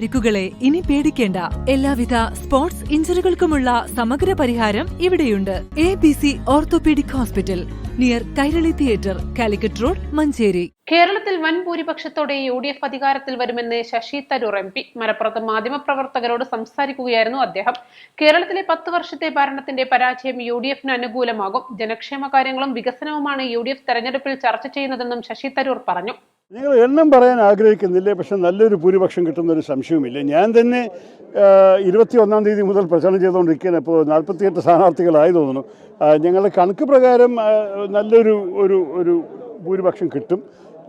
പരിക്കുകളെ ഇനി പേടിക്കേണ്ട. എല്ലാവിധ സ്പോർട്സ് ഇഞ്ചുറികൾക്കുമുള്ള സമഗ്ര പരിഹാരം ഇവിടെയുണ്ട്. ABC orthopaedic hospital, near Kairali theatre, Calicut road, Manjeri. കേരളത്തിൽ വൻ ഭൂരിപക്ഷത്തോടെ UDF അധികാരത്തിൽ വരുമെന്ന് ശശി തരൂർ MP. മലപ്പുറത്ത് മാധ്യമപ്രവർത്തകരോട് സംസാരിക്കുകയായിരുന്നു അദ്ദേഹം. കേരളത്തിലെ 10 വർഷത്തെ ഭരണത്തിന്റെ പരാജയം UDFന് അനുകൂലമാകും. ജനക്ഷേമ കാര്യങ്ങളും വികസനവുമാണ് UDF തെരഞ്ഞെടുപ്പിൽ ചർച്ച ചെയ്യുന്നതെന്നും ശശി തരൂർ പറഞ്ഞു. നിങ്ങൾ എണ്ണം പറയാൻ ആഗ്രഹിക്കുന്നില്ലേ, പക്ഷെ നല്ലൊരു ഭൂരിപക്ഷം കിട്ടുന്നൊരു സംശയവുമില്ല. ഞാൻ തന്നെ 21-ാം തീയതി മുതൽ പ്രചരണം ചെയ്തുകൊണ്ടിരിക്കുകയാണ്. ഇപ്പോൾ 48 സ്ഥാനാർത്ഥികളായി തോന്നുന്നു. ഞങ്ങളുടെ കണക്ക് പ്രകാരം നല്ലൊരു ഒരു ഭൂരിപക്ഷം കിട്ടും.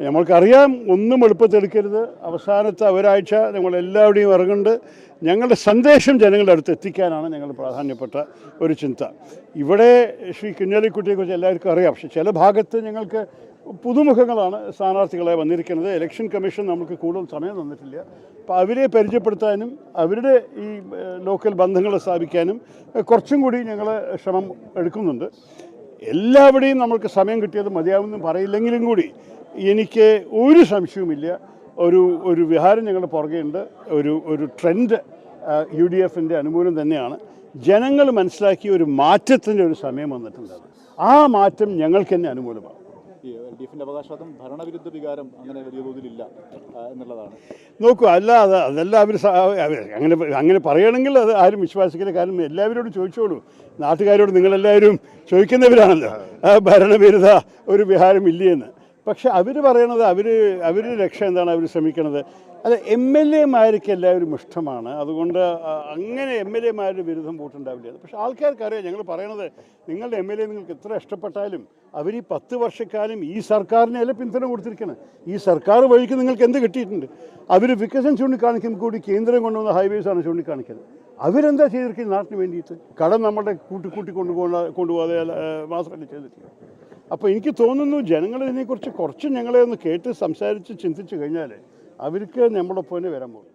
നമ്മൾക്കറിയാം, ഒന്നും എളുപ്പത്തെടുക്കരുത്. അവസാനത്തെ ഒരാഴ്ച നമ്മളെല്ലാവരുടെയും ഇറങ്ങുന്നുണ്ട്. ഞങ്ങളുടെ സന്ദേശം ജനങ്ങളുടെ അടുത്ത് എത്തിക്കാനാണ് ഞങ്ങൾ പ്രാധാന്യപ്പെട്ട ഒരു ചിന്ത. ഇവിടെ ശ്രീ കുഞ്ഞാലിക്കുട്ടിയെക്കുറിച്ച് എല്ലാവർക്കും അറിയാം. പക്ഷേ ചില ഭാഗത്ത് ഞങ്ങൾക്ക് പുതുമുഖങ്ങളാണ് സ്ഥാനാർത്ഥികളായി വന്നിരിക്കുന്നത്. ഇലക്ഷൻ കമ്മീഷൻ നമുക്ക് കൂടുതൽ സമയം തന്നിട്ടില്ല. അപ്പോൾ അവരെ പരിചയപ്പെടുത്താനും അവരുടെ ഈ ലോക്കൽ ബന്ധങ്ങൾ സ്ഥാപിക്കാനും കുറച്ചും കൂടി ഞങ്ങൾ ശ്രമം എടുക്കുന്നുണ്ട്. എല്ലാവരുടെയും നമ്മൾക്ക് സമയം കിട്ടിയത് മതിയാവുമെന്നും പറയില്ലെങ്കിലും കൂടി എനിക്ക് ഒരു സംശയവുമില്ല, ഒരു വിഹാരം ഞങ്ങളുടെ പുറകെയുണ്ട്. ഒരു ട്രെൻഡ് UDFൻ്റെ അനുകൂലം തന്നെയാണ്. ജനങ്ങൾ മനസ്സിലാക്കിയ ഒരു മാറ്റത്തിൻ്റെ ഒരു സമയം വന്നിട്ടുണ്ട്. ആ മാറ്റം ഞങ്ങൾക്ക് തന്നെ അനുകൂലമാണ്. LDFന്റെ അവകാശവാദം ഭരണവിരുദ്ധ വികാരം അങ്ങനെ വലിയ തോതിലില്ല എന്നുള്ളതാണ്. നോക്കൂ, അതല്ല അങ്ങനെ പറയുകയാണെങ്കിൽ അത് ആരും വിശ്വസിക്കില്ല. കാരണം എല്ലാവരോടും ചോദിച്ചോളൂ, നാട്ടുകാരോട് നിങ്ങളെല്ലാവരും ചോദിക്കുന്നവരാണല്ലോ ഭരണവിരുദ്ധ ഒരു വിഹാരം ഇല്ലയെന്ന്. പക്ഷെ അവർ പറയണത് അവരുടെ രക്ഷ എന്താണ് അവർ ശ്രമിക്കണത്? അത് MLA-മാർക്ക് എല്ലാവരും ഇഷ്ടമാണ്. അതുകൊണ്ട് അങ്ങനെ MLA-മാരുടെ വിരുദ്ധം വോട്ടുണ്ടാവില്ല. പക്ഷേ ആൾക്കാർക്കറിയാം, ഞങ്ങൾ പറയണത് നിങ്ങളുടെ MLA നിങ്ങൾക്ക് എത്ര ഇഷ്ടപ്പെട്ടാലും അവർ ഈ 10 വർഷക്കാലം ഈ സർക്കാരിനെല്ലാം പിന്തുണ കൊടുത്തിരിക്കണം. ഈ സർക്കാർ വഴിക്ക് നിങ്ങൾക്ക് എന്ത് കിട്ടിയിട്ടുണ്ട്? അവർ വികസനം ചൂണ്ടിക്കാണിക്കും കൂടി കേന്ദ്രം കൊണ്ടുവന്ന ഹൈവേസാണ് ചൂണ്ടിക്കാണിക്കുന്നത്. അവരെന്താ ചെയ്തിരിക്കുന്നത് നാട്ടിന് വേണ്ടിയിട്ട്? കടം നമ്മുടെ കൂട്ടി കൊണ്ടുപോകാതെ മാത്രമല്ല ചെയ്തിട്ടില്ല. അപ്പോൾ എനിക്ക് തോന്നുന്നു ജനങ്ങൾ ഇതിനെക്കുറിച്ച് കുറച്ച് ഞങ്ങളെ ഒന്ന് കേട്ട് സംസാരിച്ച് ചിന്തിച്ച് കഴിഞ്ഞാൽ അവർക്ക് നമ്മളൊപ്പം തന്നെ വരാൻ പോകും.